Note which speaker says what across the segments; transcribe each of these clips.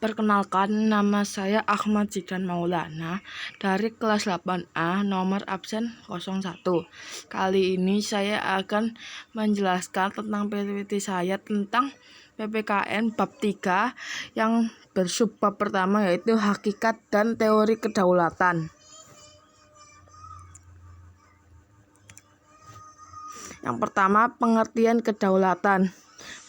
Speaker 1: Perkenalkan, nama saya Ahmad Zidran Maulana dari kelas 8A nomor absen 01. Kali ini saya akan menjelaskan tentang PPT saya tentang PPKN bab 3 yang bersubbab pertama yaitu hakikat dan teori kedaulatan. Yang pertama, pengertian kedaulatan.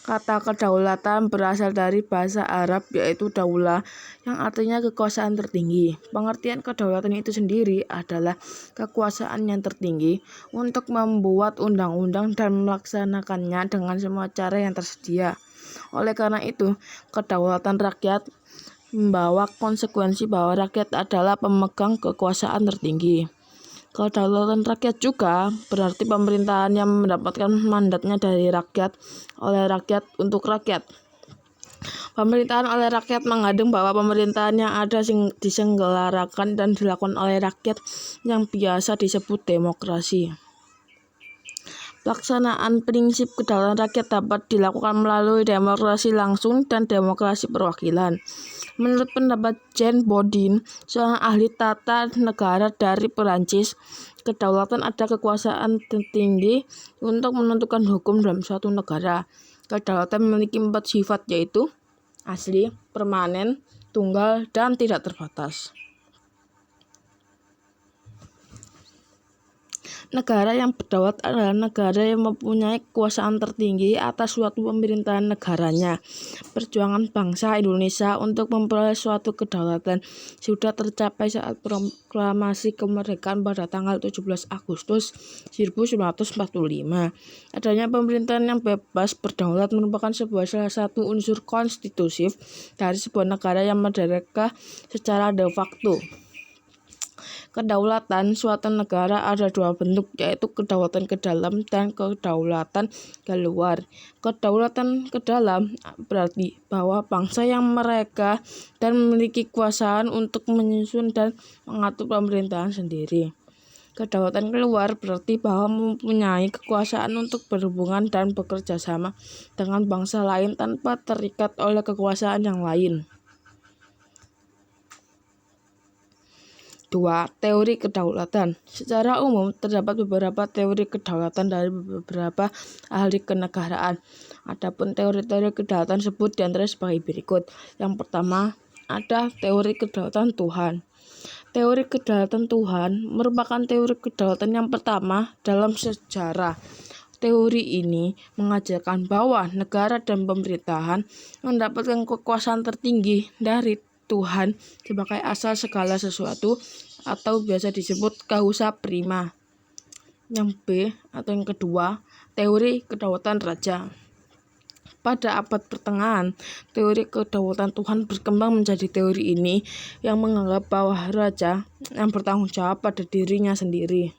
Speaker 1: Kata kedaulatan berasal dari bahasa Arab yaitu daulah yang artinya kekuasaan tertinggi. Pengertian kedaulatan itu sendiri adalah kekuasaan yang tertinggi untuk membuat undang-undang dan melaksanakannya dengan semua cara yang tersedia. Oleh karena itu, kedaulatan rakyat membawa konsekuensi bahwa rakyat adalah pemegang kekuasaan tertinggi. Kedaulatan rakyat juga berarti pemerintahan yang mendapatkan mandatnya dari rakyat, oleh rakyat, untuk rakyat. Pemerintahan oleh rakyat mengandung bahwa pemerintahan yang ada diselenggarakan dan dilakukan oleh rakyat yang biasa disebut demokrasi. Pelaksanaan prinsip kedaulatan rakyat dapat dilakukan melalui demokrasi langsung dan demokrasi perwakilan. Menurut pendapat Jean Bodin, seorang ahli tata negara dari Perancis, kedaulatan adalah kekuasaan tertinggi untuk menentukan hukum dalam suatu negara. Kedaulatan memiliki 4 sifat yaitu asli, permanen, tunggal, dan tidak terbatas. Negara yang berdaulat adalah negara yang mempunyai kekuasaan tertinggi atas suatu pemerintahan negaranya. Perjuangan bangsa Indonesia untuk memperoleh suatu kedaulatan sudah tercapai saat proklamasi kemerdekaan pada tanggal 17 Agustus 1945. Adanya pemerintahan yang bebas berdaulat merupakan salah satu unsur konstitutif dari sebuah negara yang merdeka secara de facto. Kedaulatan suatu negara ada 2 bentuk, yaitu kedaulatan ke dalam dan kedaulatan ke luar. Kedaulatan ke dalam berarti bahwa bangsa yang mereka dan memiliki kekuasaan untuk menyusun dan mengatur pemerintahan sendiri. Kedaulatan keluar berarti bahwa mempunyai kekuasaan untuk berhubungan dan bekerja sama dengan bangsa lain tanpa terikat oleh kekuasaan yang lain. 2. Teori kedaulatan. Secara umum, terdapat beberapa teori kedaulatan dari beberapa ahli kenegaraan. Adapun teori-teori kedaulatan tersebut diantara sebagai berikut. Yang pertama, ada teori kedaulatan Tuhan. Teori kedaulatan Tuhan merupakan teori kedaulatan yang pertama dalam sejarah. Teori ini mengajarkan bahwa negara dan pemerintahan mendapatkan kekuasaan tertinggi dari Tuhan sebagai asal segala sesuatu atau biasa disebut causa prima. Yang B atau yang kedua, teori kedaulatan raja. Pada abad pertengahan, teori kedaulatan Tuhan berkembang menjadi teori ini yang menganggap bahwa raja yang bertanggung jawab pada dirinya sendiri.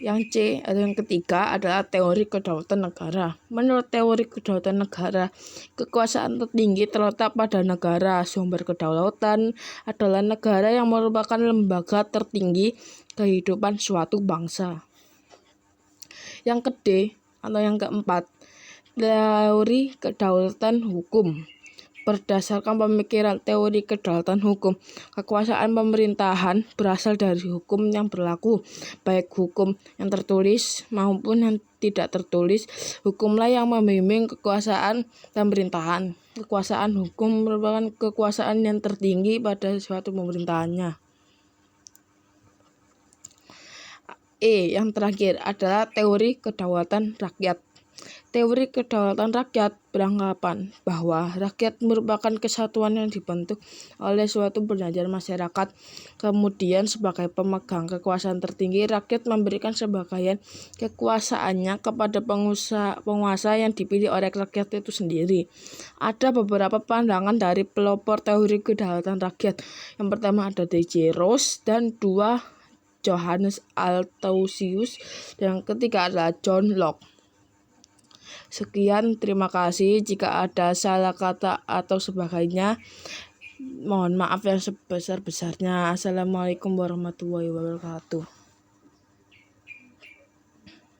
Speaker 1: Yang C atau yang ketiga adalah teori kedaulatan negara. Menurut teori kedaulatan negara, kekuasaan tertinggi terletak pada negara. Sumber kedaulatan adalah negara yang merupakan lembaga tertinggi kehidupan suatu bangsa. Yang ke-D atau yang keempat, teori kedaulatan hukum. Berdasarkan pemikiran teori kedaulatan hukum, kekuasaan pemerintahan berasal dari hukum yang berlaku, baik hukum yang tertulis maupun yang tidak tertulis. Hukumlah yang membimbing kekuasaan pemerintahan. Kekuasaan hukum merupakan kekuasaan yang tertinggi pada suatu pemerintahannya. E yang terakhir adalah teori kedaulatan rakyat. Teori kedaulatan rakyat beranggapan bahwa rakyat merupakan kesatuan yang dibentuk oleh suatu perjanjian masyarakat. Kemudian sebagai pemegang kekuasaan tertinggi, rakyat memberikan sebagian kekuasaannya kepada penguasa yang dipilih oleh rakyat itu sendiri. Ada beberapa pandangan dari pelopor teori kedaulatan rakyat. Yang pertama ada D.J. Ross dan 2 Johannes Althusius. Yang ketiga adalah John Locke. Sekian, terima kasih. Jika ada salah kata atau sebagainya, mohon maaf yang sebesar-besarnya. Assalamualaikum warahmatullahi wabarakatuh.